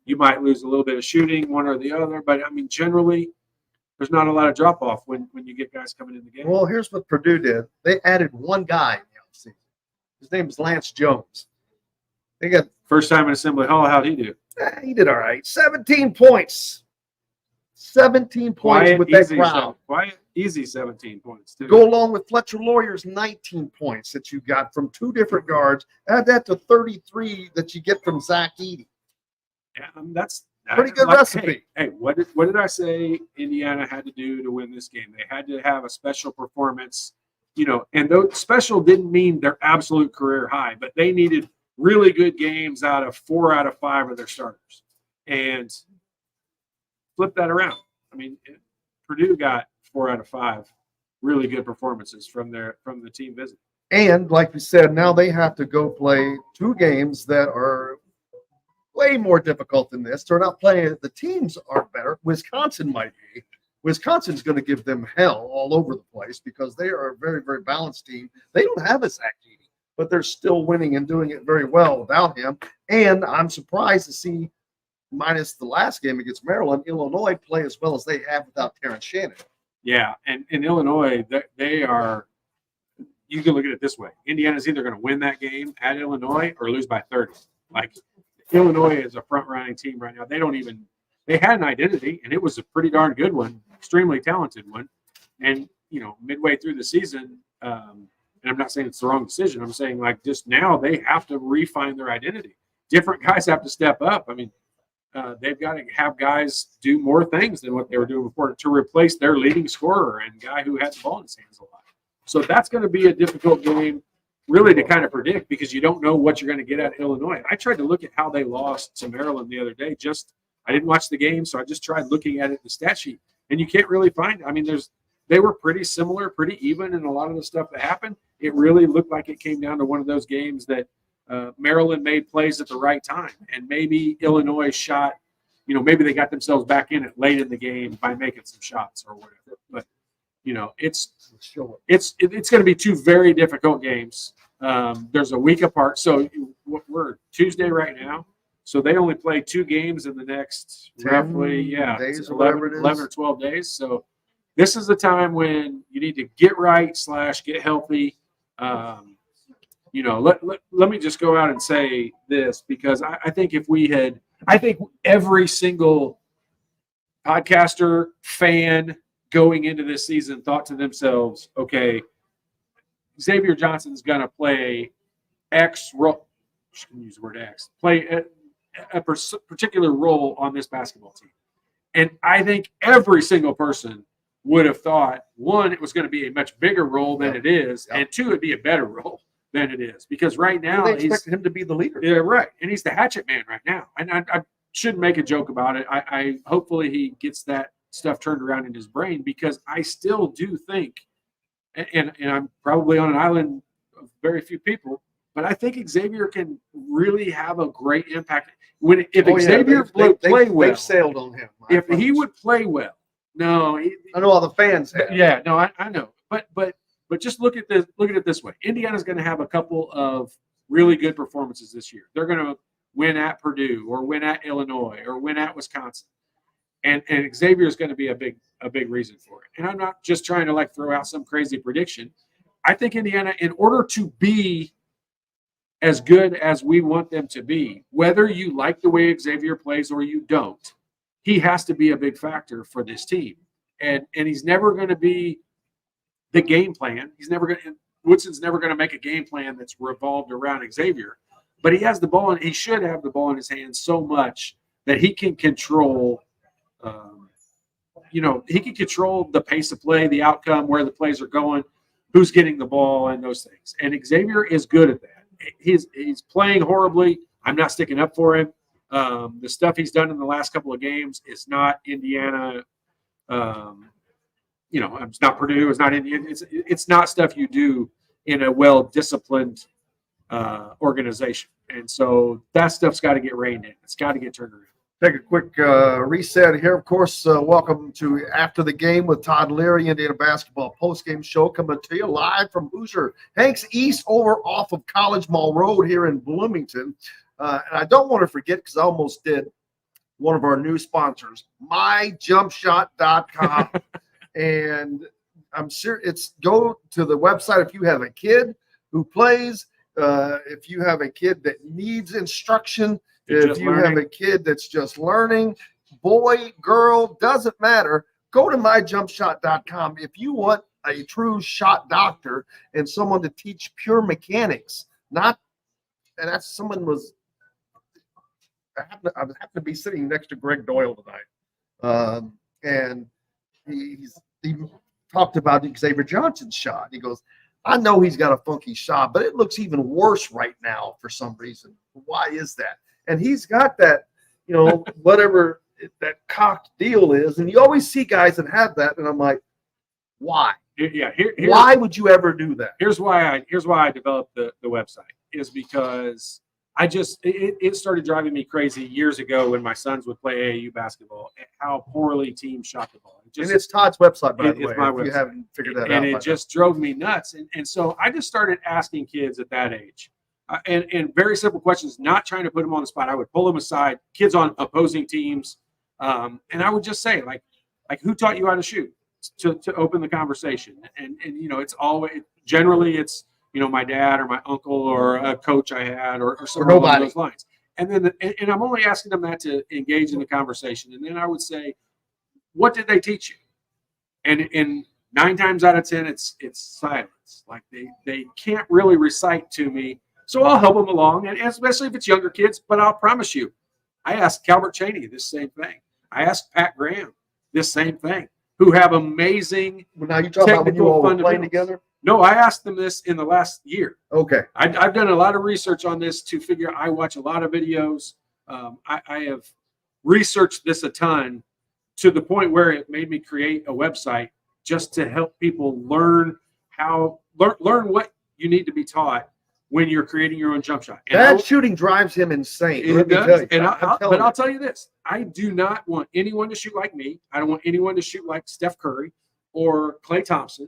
You might lose a little bit of shooting, one or the other. But, I mean, generally, there's not a lot of drop-off when you get guys coming in the game. Well, here's what Purdue did. They added one guy in the offseason. His name is Lance Jones. They got First time in Assembly Hall. How'd he do? he did all right. 17 points. 17 points with that crowd. Quiet, easy 17 points, too. Go along with Fletcher Lawyer's 19 points that you got from two different guards. Add that to 33 that you get from Zach Edey. Yeah, that's pretty good recipe. Hey, what did I say Indiana had to do to win this game? They had to have a special performance, and those special didn't mean their absolute career high, but they needed really good games out of 4 out of 5 of their starters. And flip that around. I mean, Purdue got 4 out of 5 really good performances from the team visit. And like we said, now they have to go play 2 games that are way more difficult than this. They're not playing. The teams are better. Wisconsin might be. Wisconsin's going to give them hell all over the place because they are a very, very balanced team. They don't have a Zach Edey, but they're still winning and doing it very well without him. And I'm surprised to see, minus the last game against Maryland, Illinois play as well as they have without Terrence Shannon. Yeah, and in Illinois, they are – you can look at it this way. Indiana's either going to win that game at Illinois or lose by 30. Like, Illinois is a front-running team right now. They had an identity, and it was a pretty darn good one, extremely talented one. And, midway through the season, and I'm not saying it's the wrong decision. I'm saying, like, just now they have to refine their identity. Different guys have to step up. I mean, they've got to have guys do more things than what they were doing before to replace their leading scorer and guy who had the ball in his hands a lot. So that's going to be a difficult game really to kind of predict because you don't know what you're going to get at Illinois. I tried to look at how they lost to Maryland the other day. I didn't watch the game, so I just tried looking at it in the stat sheet, and you can't really find it. I mean, they were pretty similar, pretty even in a lot of the stuff that happened. It really looked like it came down to one of those games that Maryland made plays at the right time, and maybe Illinois shot, maybe they got themselves back in it late in the game by making some shots or whatever. But it's going to be 2 very difficult games. There's a week apart, so we're Tuesday right now. So they only play 2 games in the next roughly 11 or 12 days. So this is the time when you need to get right / get healthy. Let me just go out and say this because I think I think every single podcaster, fan going into this season thought to themselves, okay, Xavier Johnson's going to play X role. I'm going to use the word X. Play a particular role on this basketball team. And I think every single person would have thought, 1, it was going to be a much bigger role than it is, and 2, it'd be a better role than it is. Because right now, they expected him to be the leader. Yeah, right. And he's the hatchet man right now. And I shouldn't make a joke about it. I hopefully he gets that stuff turned around in his brain because I still do think, and I'm probably on an island of very few people, but I think Xavier can really have a great impact. If Xavier play well, they've sailed on him. If he would play well, I know all the fans have. Yeah, no, I know, but just look at this. Look at it this way: Indiana's going to have a couple of really good performances this year. They're going to win at Purdue, or win at Illinois, or win at Wisconsin, and Xavier is going to be a big reason for it. And I'm not just trying to throw out some crazy prediction. I think Indiana, in order to be as good as we want them to be, whether you like the way Xavier plays or you don't, he has to be a big factor for this team. And he's never going to be the game plan. Woodson's never going to make a game plan that's revolved around Xavier, but he has the ball, and he should have the ball in his hands so much that he can control, he can control the pace of play, the outcome, where the plays are going, who's getting the ball, and those things. And Xavier is good at that. He's playing horribly. I'm not sticking up for him. The stuff he's done in the last couple of games is not Indiana. It's not Purdue. It's not Indiana. It's not stuff you do in a well-disciplined organization. And so that stuff's got to get reined in. It's got to get turned around. Take a quick reset here. Of course, welcome to After the Game with Todd Leary, Indiana Basketball Postgame Show, coming to you live from Hoosier Hanks East over off of College Mall Road here in Bloomington. And I don't want to forget, because I almost did, one of our new sponsors, myjumpshot.com. And I'm sure go to the website if you have a kid who plays if you have a kid that needs instruction, You're if you have a kid that's just learning, boy, girl, doesn't matter. Go to myjumpshot.com. If you want a true shot doctor and someone to teach pure mechanics, and that's someone I happen to be sitting next to Greg Doyle tonight. And he talked about Xavier Johnson's shot. He goes, I know he's got a funky shot, but it looks even worse right now for some reason. Why is that? And he's got that, whatever that cocked deal is. And you always see guys that have that. And I'm like, why? Yeah. Why would you ever do that? Here's why I developed the website, is because it started driving me crazy years ago when my sons would play AAU basketball and how poorly teams shot the ball. And it's Todd's website, by the way, my if website. You haven't figured that out. And it just drove me nuts. And so I just started asking kids at that age and very simple questions, not trying to put them on the spot. I would pull them aside, kids on opposing teams. And I would just say, like who taught you how to shoot, to open the conversation. And it's always, generally it's, my dad or my uncle or a coach I had or something along those lines. And then, and I'm only asking them that to engage in the conversation. And then I would say, what did they teach you? And 9 times out of 10, it's silence. Like they can't really recite to me. So I'll help them along, and especially if it's younger kids. But I'll promise you, I asked Calvert Cheney this same thing. I asked Pat Graham this same thing, who have amazing. Well, now you talking about when you all were playing together? No, I asked them this in the last year. Okay. I've done a lot of research on this to figure. I watch a lot of videos. I have researched this a ton, to the point where it made me create a website just to help people learn what you need to be taught when you're creating your own jump shot. And that shooting drives him insane. Let me tell you. But I'll tell you this: I do not want anyone to shoot like me. I don't want anyone to shoot like Steph Curry or Klay Thompson.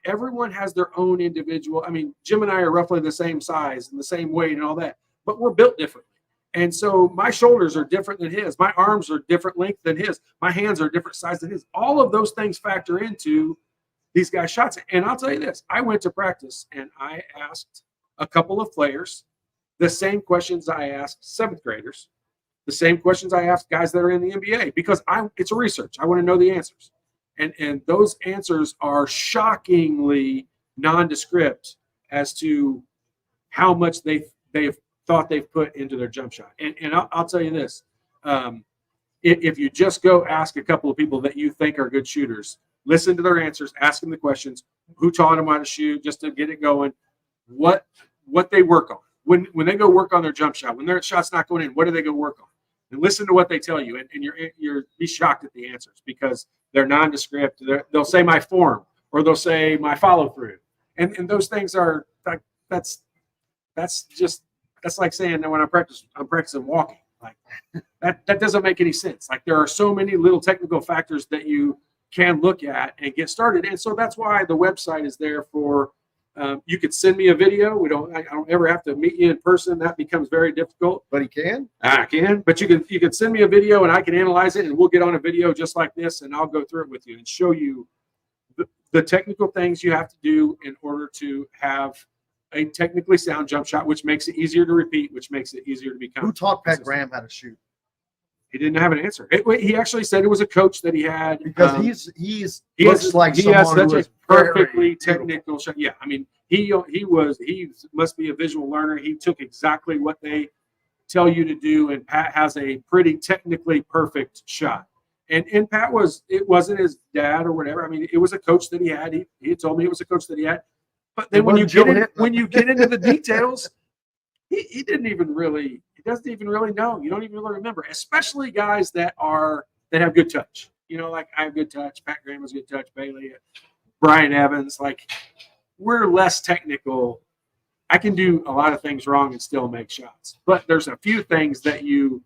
Everyone has their own individual. I mean, Jim and I are roughly the same size and the same weight and all that, but we're built differently. And so my shoulders are different than his. My arms are different length than his. My hands are different size than his. All of those things factor into these guys' shots. And I'll tell you this: I went to practice and I asked a couple of players the same questions I asked 7th graders, the same questions I asked guys that are in the NBA, because it's a research. I want to know the answers. And those answers are shockingly nondescript as to how much they've thought they've put into their jump shot. And I'll tell you this: if you just go ask a couple of people that you think are good shooters, listen to their answers, ask them the questions, who taught them how to shoot, just to get it going, what they work on. When they go work on their jump shot, when their shot's not going in, what do they go work on? And listen to what they tell you, and you're be shocked at the answers, because they're nondescript. They'll say my form, or they'll say my follow through, and those things are like that's like saying that when I'm practicing walking. Like that doesn't make any sense. Like there are so many little technical factors that you can look at and get started, and so that's why the website is there for. You could send me a video. I don't ever have to meet you in person. That becomes very difficult. But he can? I can. But you can send me a video and I can analyze it, and we'll get on a video just like this, and I'll go through it with you and show you the technical things you have to do in order to have a technically sound jump shot, which makes it easier to repeat, which makes it easier to become. Who taught Pat Graham how to shoot? He didn't have an answer. He actually said it was a coach that he had, because he looks like someone who is perfectly technical shot. Yeah, I mean he must be a visual learner. He took exactly what they tell you to do, and Pat has a pretty technically perfect shot. And Pat it wasn't his dad or whatever. I mean, it was a coach that he had. He told me it was a coach that he had. But then when you get into the details, he doesn't even really know. You don't even really remember, especially guys that have good touch. Like I have good touch. Pat Graham has good touch. Bailey, Brian Evans. Like we're less technical. I can do a lot of things wrong and still make shots. But there's a few things that you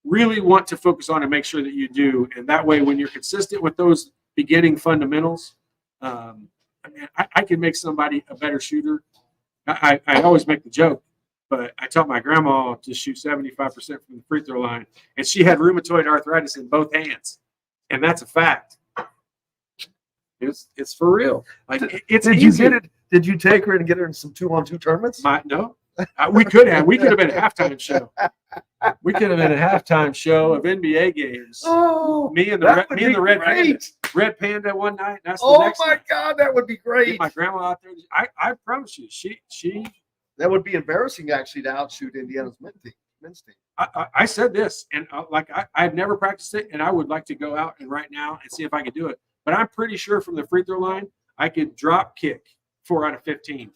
really want to focus on and make sure that you do. And that way, when you're consistent with those beginning fundamentals, I can make somebody a better shooter. I always make the joke, but I taught my grandma to shoot 75% from the free throw line, and she had rheumatoid arthritis in both hands, and that's a fact. It's for real. Like it's easy. Did you take her and get her in some 2-on-2 tournaments? No. We could have been a halftime show. We could have been a halftime show of NBA games. Oh, me and the Red Panda one night. That's the oh next my night. God, that would be great. Get my grandma out there. I promise you, she. That would be embarrassing actually to outshoot Indiana's men's team. I said this, and I've never practiced it, and I would like to go out and right now and see if I could do it. But I'm pretty sure from the free throw line, I could drop kick 4 out of 15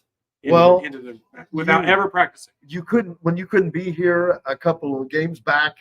without ever practicing. You couldn't be here a couple of games back,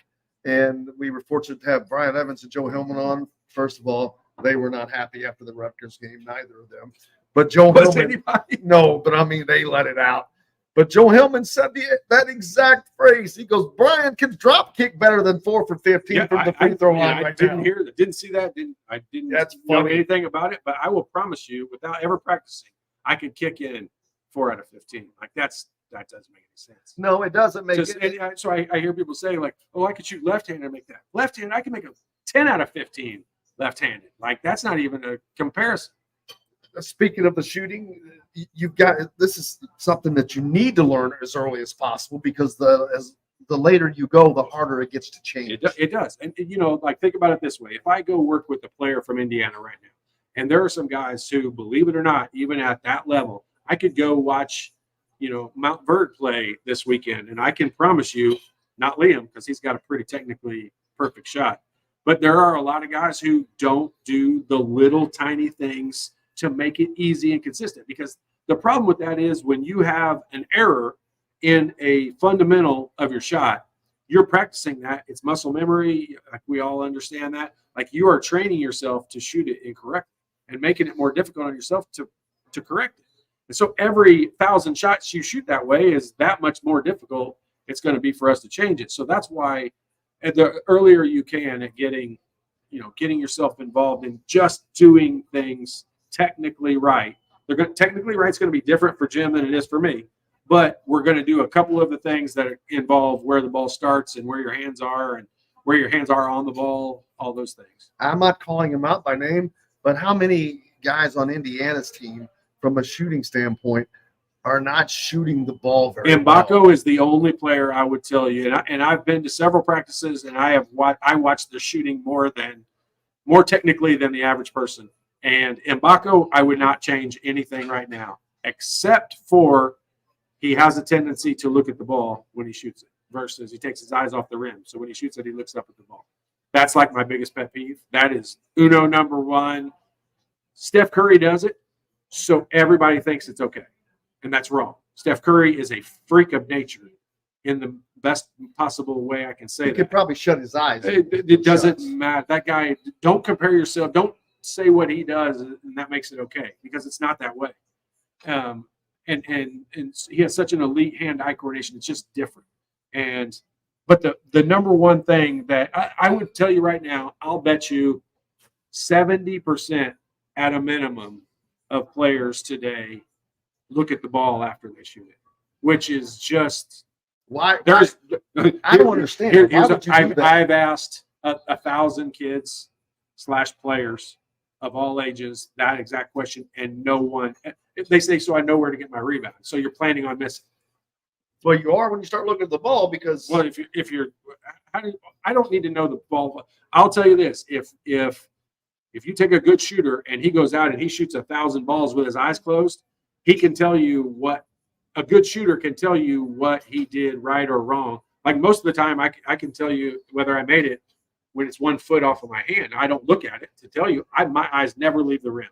and we were fortunate to have Brian Evans and Joe Hillman on. First of all, they were not happy after the Rutgers game, neither of them. But Joe Hillman, no, but I mean they let it out. But Joe Hillman said that exact phrase. He goes, Brian can drop kick better than 4 for 15 from the free throw line. I didn't hear that. Didn't see that. I didn't know anything about it. But I will promise you, without ever practicing, I could kick in 4 out of 15. Like that doesn't make any sense. No, it doesn't make it. So I hear people say like, oh, I could shoot left-handed and make that. Left-handed, I can make a 10 out of 15 left-handed. Like that's not even a comparison. Speaking of the shooting, this is something that you need to learn as early as possible because the later you go, the harder it gets to change. It does. And like think about it this way. If I go work with a player from Indiana right now, and there are some guys who, believe it or not, even at that level, I could go watch, Mount Verde play this weekend. And I can promise you, not Liam, because he's got a pretty technically perfect shot. But there are a lot of guys who don't do the little tiny things to make it easy and consistent, because the problem with that is when you have an error in a fundamental of your shot, you're practicing that. It's muscle memory. Like we all understand that. Like you are training yourself to shoot it incorrectly and making it more difficult on yourself to correct it. And so every 1,000 shots you shoot that way is that much more difficult it's going to be for us to change it. So that's why the earlier you can at getting yourself involved in just doing things technically right. Technically right is going to be different for Jim than it is for me, but we're going to do a couple of the things that involve where the ball starts and where your hands are and where your hands are on the ball, all those things. I'm not calling him out by name, but how many guys on Indiana's team from a shooting standpoint are not shooting the ball very well? Mbako is the only player I would tell you, and I've been to several practices, and I watched the shooting more technically than the average person. And Mbako, I would not change anything right now, except for he has a tendency to look at the ball when he shoots it versus he takes his eyes off the rim. So when he shoots it, he looks up at the ball. That's like my biggest pet peeve. That is uno number one. Steph Curry does it, so everybody thinks it's okay. And that's wrong. Steph Curry is a freak of nature in the best possible way I can say that. He could probably shut his eyes. It doesn't matter. That guy, don't compare yourself. Don't say what he does and that makes it okay, because it's not that way. And he has such an elite hand-eye coordination. It's just different. But the number one thing that I would tell you right now, I'll bet you 70% at a minimum of players today look at the ball after they shoot it, which is just why. I don't understand. I've asked 1,000 kids / players of all ages that exact question, and no one. They say, so I know where to get my rebound. So you're planning on missing. Well, you are when you start looking at the ball, because if you're I don't need to know the ball. I'll tell you this: if you take a good shooter and he goes out and he shoots 1,000 balls with his eyes closed, he can tell you what a good shooter can tell you what he did right or wrong. Like most of the time, I can tell you whether I made it when it's 1 foot off of my hand. I don't look at it to tell you. My eyes never leave the rim,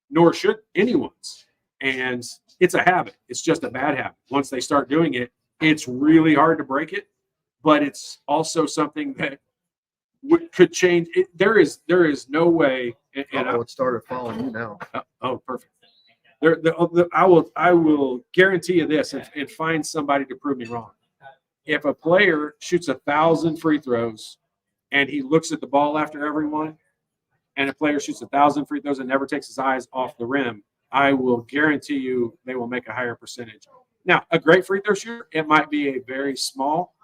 nor should anyone's. And it's a habit. It's just a bad habit. Once they start doing it, it's really hard to break it. But it's also something that could change. There is no way. And it started following you now. Oh, perfect. I will guarantee you this, and find somebody to prove me wrong. If a player shoots 1,000 free throws and he looks at the ball after every one, and a player shoots 1,000 free throws and never takes his eyes off the rim, I will guarantee you they will make a higher percentage. Now, a great free throw shooter, it might be a very small,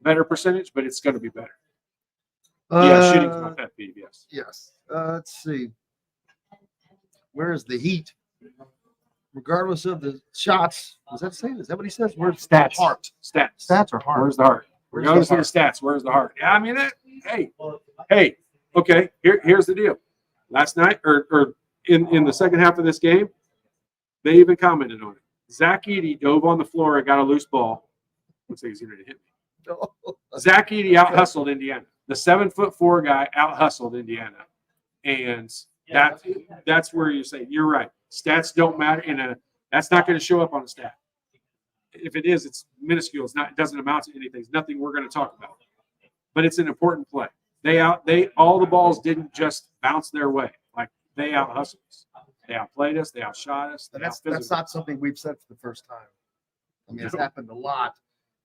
better percentage, but it's going to be better. Yeah, shooting's my pet peeve, yes. Yes. Let's see. Where is the Heat? regardless of the shots, was that saying? Is that what he says? Where's Stats. the heart? Stats. Stats or heart? Where's the heart? Where's Regardless the of the stats, where's the heart? Yeah, I mean, hey, okay. Here's the deal. Last night, or in the second half of this game, they even commented on it. Zach Edey dove on the floor and got a loose ball. Looks like he's going to hit me. Zach Edey out-hustled Indiana. The 7'4" guy out-hustled Indiana. And that's where you say, you're right. Stats don't matter. That's not going to show up on a stat. If it is, it's minuscule. It doesn't amount to anything. It's nothing we're going to talk about. But it's an important play. All the balls didn't just bounce their way. Like, they out-hustled us. They outplayed us. They outshot us. That's not something we've said for the first time. I mean, it's happened a lot.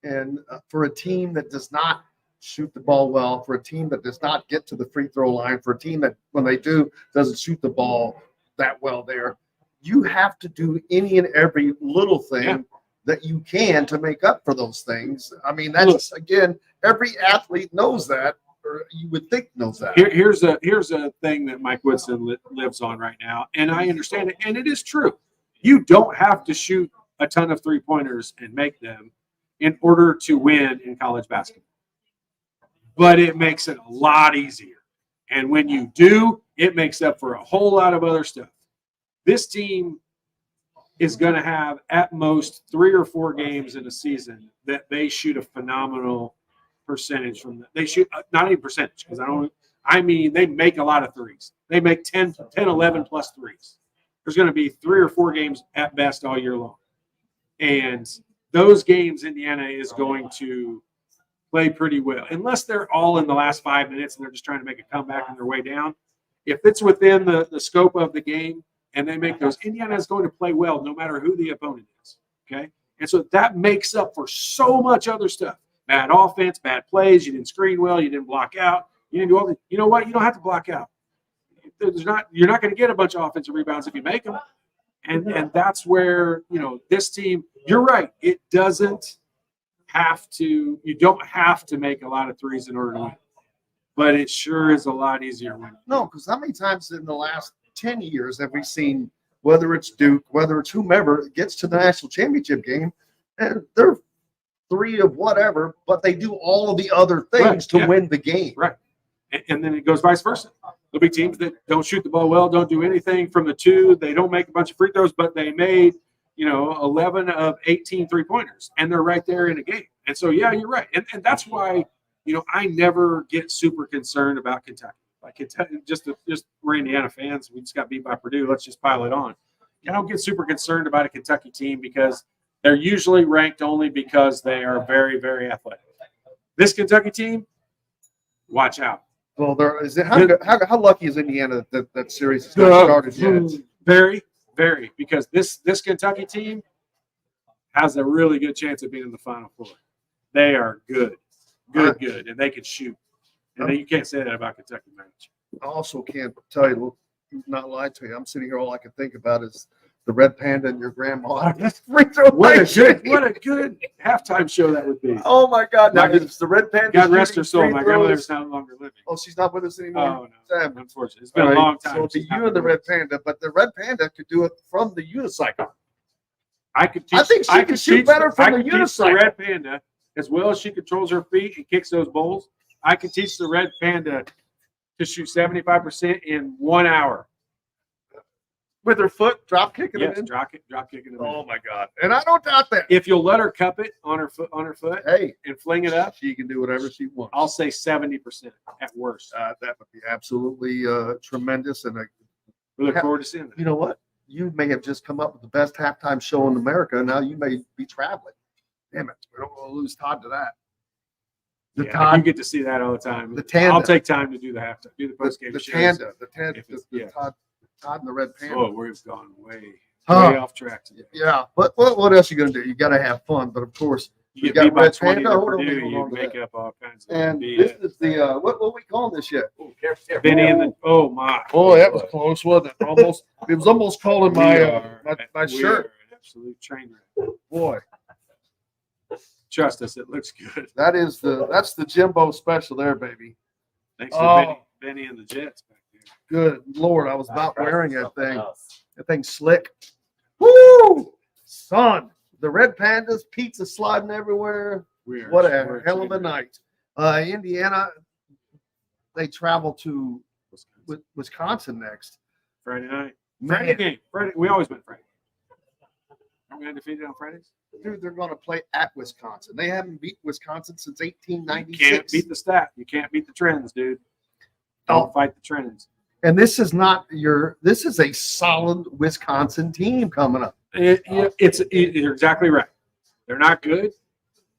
And for a team that does not shoot the ball well, for a team that does not get to the free throw line, for a team that, when they do, doesn't shoot the ball that well there, you have to do any and every little thing that you can to make up for those things. I mean, that's, again, every athlete knows that, or you would think knows that. Here's a thing that Mike Woodson lives on right now, and I understand it, and it is true. You don't have to shoot a ton of three-pointers and make them in order to win in college basketball. But it makes it a lot easier. And when you do, it makes up for a whole lot of other stuff. This team is going to have at most 3 or 4 games in a season that they shoot a phenomenal percentage from they shoot, not even percentage, because they make a lot of threes. They make 10, 11 plus threes. There's going to be 3 or 4 games at best all year long. And those games, Indiana is going to play pretty well, unless they're all in the last 5 minutes and they're just trying to make a comeback on their way down. If it's within the scope of the game and they make those, Indiana is going to play well no matter who the opponent is. Okay? And so that makes up for so much other stuff. Bad offense, bad plays, you didn't screen well, you didn't block out, you didn't do all the, you know what? You don't have to block out. You're not going to get a bunch of offensive rebounds if you make them. And that's where, this team, you're right. It doesn't have to, you don't have to make a lot of threes in order to win. But it sure is a lot easier when. No, because how many times in the last 10 years have we seen, whether it's Duke, whether it's whomever, gets to the national championship game, and they're 3 of whatever, but they do all of the other things to win the game. Right. And then it goes vice versa. There'll be teams that don't shoot the ball well, don't do anything from the 2. They don't make a bunch of free throws, but they made, 11 of 18 three-pointers, and they're right there in a game. And so, yeah, you're right. And that's why, I never get super concerned about Kentucky. Like, Kentucky, we're Indiana fans. We just got beat by Purdue. Let's just pile it on. I don't get super concerned about a Kentucky team because they're usually ranked only because they are very, very athletic. This Kentucky team, watch out. Well, how lucky is Indiana that series has not started yet? Very, very, because this Kentucky team has a really good chance of being in the Final Four. They are good, and they can shoot. And you can't say that about Kentucky, man. I also can't tell you, not lie to you. I'm sitting here, all I can think about is the Red Panda and your grandma. What a good halftime show that would be. Oh my God! Now it's the Red Panda. God rest her soul. My grandmother's no longer living. Oh, she's not with us anymore. Oh no, unfortunately, it's been a long time. So it'd be you and the Red Panda, but the Red Panda could do it from the unicycle. I think she could shoot better from the unicycle. The Red Panda, as well as she controls her feet and kicks those bowls. I could teach the Red Panda to shoot 75% in 1 hour. With her foot drop kicking it in? Drop kicking it in. Oh my God. And I don't doubt that. If you'll let her cup it on her foot, hey, and fling it up, she can do whatever she wants. I'll say 70% at worst. That would be absolutely tremendous. And we look forward to seeing that. You know what? You may have just come up with the best halftime show in America, and now you may be traveling. Damn it. We don't want to lose Todd to that. Todd, you get to see that all the time. The Tanda. I'll take time to do the halftime, do the postgame shows. The Tanda. Todd and the Red Panda. Oh, we've gone way off track today. Yeah, but what else are you going to do? You got to have fun. But of course, you got Red Panda. You make up all kinds of. And this is the what we calling this yet? Benny and the. Oh my! Boy, that was close, wasn't it? Almost. It was almost calling my shirt. Absolute train wreck. Boy. Trust us, it looks good. That's the Jimbo special there, baby. Thanks to Benny and the Jets back there. Good Lord, I was about wearing that thing. That thing's slick. Woo! Son, the Red Pandas, pizza sliding everywhere. What a hell of a night. Indiana, they travel to Wisconsin next. Friday night. Man. Friday game. Friday. We always win Friday. Are we undefeated on Fridays? Dude, they're going to play at Wisconsin. They haven't beat Wisconsin since 1896. You can't beat the stat. You can't beat the trends, dude. Don't fight the trends. And this is not this is a solid Wisconsin team coming up. You're exactly right. They're not good.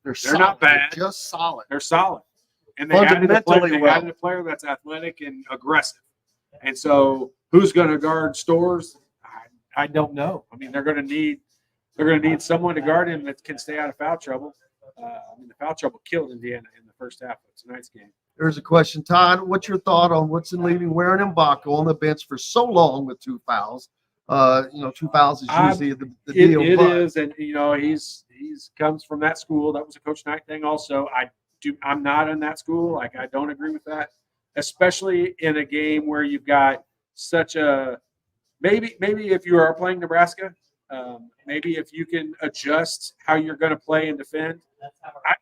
They're not bad. They're just solid. They're solid. And they added a Fundamentally player that's athletic and aggressive. And so who's going to guard Stores? I don't know. I mean, they're going to need someone to guard him that can stay out of foul trouble. The foul trouble killed Indiana in the first half of tonight's game. There's a question, Todd. What's your thought on Woodson leaving Warren and Mbako on the bench for so long with 2 fouls? 2 fouls is usually the deal. It is, and he's comes from that school. That was a Coach Knight thing. Also, I'm not in that school. Like, I don't agree with that, especially in a game where you've got such a maybe if you are playing Nebraska. Maybe if you can adjust how you're going to play and defend.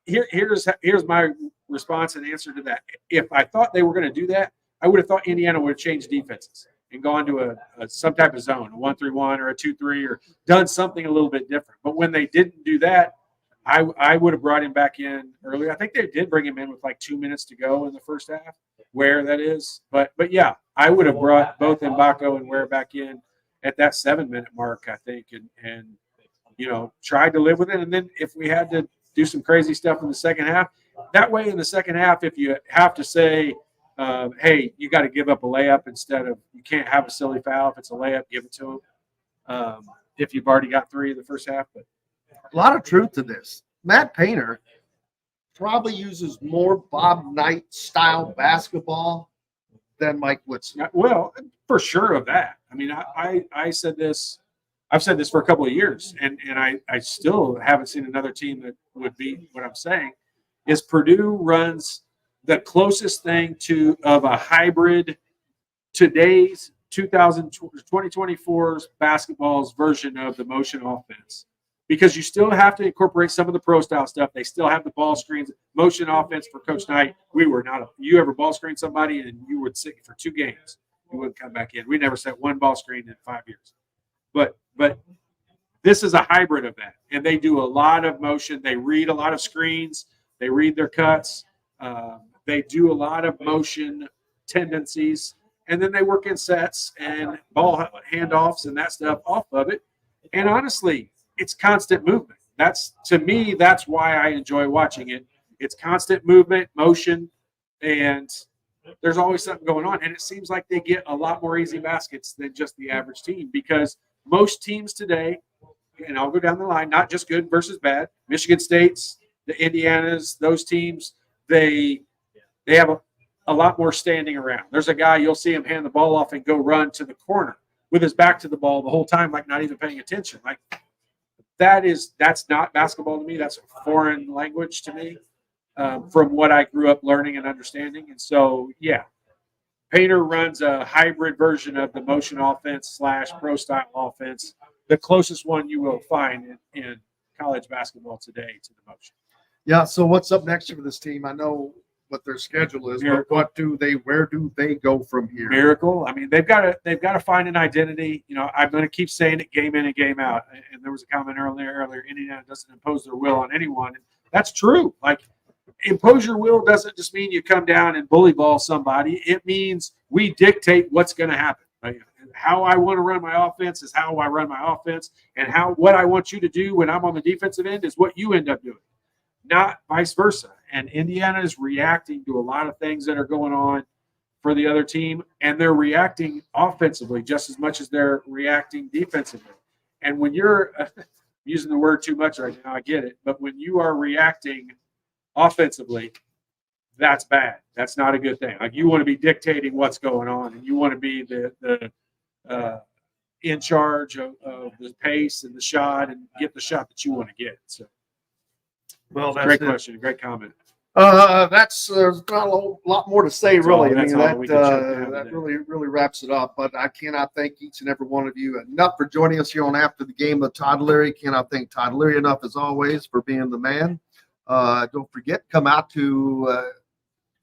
Here's my response and answer to that. If I thought they were going to do that, I would have thought Indiana would have changed defenses and gone to some type of zone, a 1-3-1 or a 2-3, or done something a little bit different. But when they didn't do that, I would have brought him back in earlier. I think they did bring him in with like 2 minutes to go in the first half, where that is. But yeah, I would have brought both Mbako and Ware back in at that 7-minute mark, I think, and tried to live with it. And then if we had to do some crazy stuff in the second half, that way in the second half, if you have to say, hey, you got to give up a layup instead of, you can't have a silly foul. If it's a layup, give it to them. If you've already got 3 in the first half. But a lot of truth to this. Matt Painter probably uses more Bob Knight style basketball than Mike Woodson. Well, for sure of that. I mean, I said this. I've said this for a couple of years, and I still haven't seen another team that would beat what I'm saying. Is Purdue runs the closest thing of a hybrid today's 2024's basketball's version of the motion offense, because you still have to incorporate some of the pro style stuff. They still have the ball screens, motion offense for Coach Knight. You ever ball screen somebody and you would sit for 2 games, you wouldn't come back in. We never set 1 ball screen in 5 years. But this is a hybrid of that, and they do a lot of motion. They read a lot of screens. They read their cuts. They do a lot of motion tendencies, and then they work in sets and ball handoffs and that stuff off of it. And honestly, it's constant movement. To me, that's why I enjoy watching it. It's constant movement, motion, and there's always something going on. And it seems like they get a lot more easy baskets than just the average team, because most teams today, and I'll go down the line, not just good versus bad, Michigan State's, the Indianas, those teams, they have a lot more standing around. There's a guy, you'll see him hand the ball off and go run to the corner with his back to the ball the whole time, like not even paying attention. Like, that's not basketball to me. That's a foreign language to me, from what I grew up learning and understanding. And so, yeah, Painter runs a hybrid version of the motion offense / pro style offense, the closest one you will find in college basketball today to the motion. Yeah. So what's up next for this team? I know what their schedule is, but where do they go from here? Miracle. I mean, they've got to find an identity. I'm going to keep saying it game in and game out. And there was a comment earlier, Indiana doesn't impose their will on anyone. And that's true. Like, impose your will doesn't just mean you come down and bully ball somebody. It means we dictate what's going to happen. Like, how I want to run my offense is how I run my offense, and what I want you to do when I'm on the defensive end is what you end up doing, not vice versa. And Indiana is reacting to a lot of things that are going on for the other team, and they're reacting offensively just as much as they're reacting defensively. And when you're using the word too much right now, I get it, but when you are reacting offensively, that's bad. That's not a good thing. Like, you want to be dictating what's going on, and you want to be the in charge of the pace and the shot and get the shot that you want to get. So, well, that's great question, great comment. That's not a lot more to say, really. That's all we can check down That today. really wraps it up. But I cannot thank each and every one of you enough for joining us here on After the Game with Todd Leary. Cannot thank Todd Leary enough, as always, for being the man. Don't forget, come out to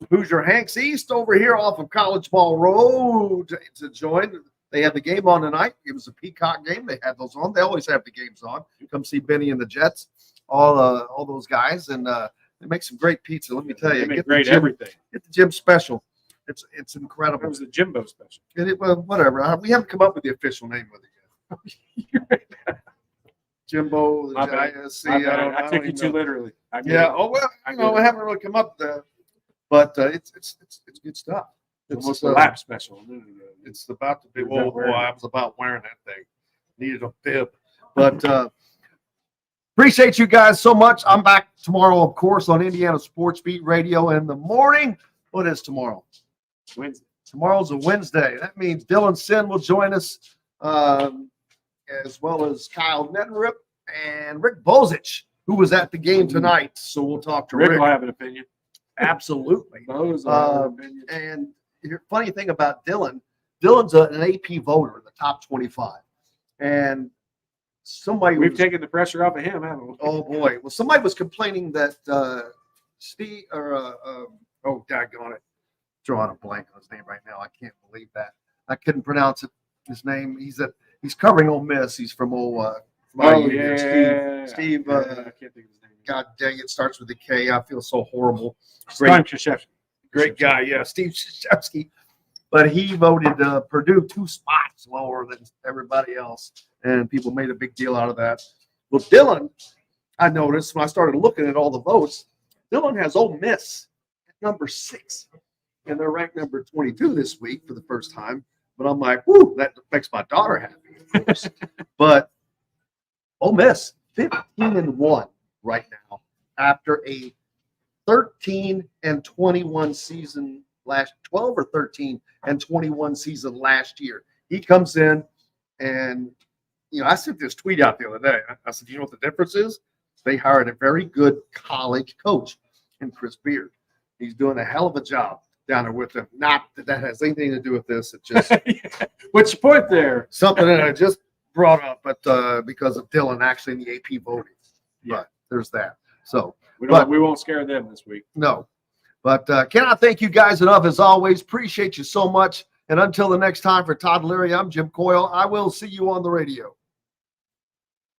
Hoosier Hanks East over here off of College Ball Road to join. They had the game on tonight. It was a Peacock game. They had those on. They always have the games on. Come see Benny and the Jets, all those guys, and they make some great pizza. Let me tell you, They make great everything. Get the Jim special. It's incredible. It was the Jimbo special. Well, whatever. We haven't come up with the official name with it yet. Jimbo. My bad. I took you too literally. Yeah. Oh well. We haven't really come up with that, but it's good stuff. It's almost a lap special. It's about to be. Was that Oh boy, wearing it? I was about wearing that thing. Needed a bib, but appreciate you guys so much. I'm back tomorrow, of course, on Indiana Sports Beat Radio in the morning. What is tomorrow? Wednesday. Tomorrow's a Wednesday. That means Dylan Sin will join us, as well as Kyle Nettenrip and Rick Bozich, who was at the game tonight. So we'll talk to Rick Rick. will have an opinion. Absolutely. Those are opinions. And the funny thing about Dylan's an AP voter in the top 25. And We've taken the pressure off of him, haven't we? Oh boy! Well, somebody was complaining that Steve daggone it, drawing a blank on his name right now. I can't believe that. I couldn't pronounce it. His name. He's covering Ole Miss. He's from IU. Steve. I can't think of his name. God dang it! Starts with a K. I feel so horrible. Simon Skjodt. Great guy. Yeah, Steve Krzyzewski. But he voted Purdue 2 spots lower than everybody else, and people made a big deal out of that. Well, Dylan, I noticed when I started looking at all the votes, Dylan has Ole Miss at number 6, and they're ranked number 22 this week for the first time. But I'm like, whoo, that makes my daughter happy, of course. But Ole Miss 15-1 right now after a 13-21 season. 12 or 13 and 21 season last year. He comes in and, I sent this tweet out the other day. I said, you know what the difference is? They hired a very good college coach in Chris Beard. He's doing a hell of a job down there with them. Not that that has anything to do with this. It's just What's your point there? something that I just brought up, but because of Dylan actually in the AP voting. Yeah. But there's that. So We won't scare them this week. no. But cannot thank you guys enough, as always. Appreciate you so much. And until the next time, for Todd Leary, I'm Jim Coyle. I will see you on the radio.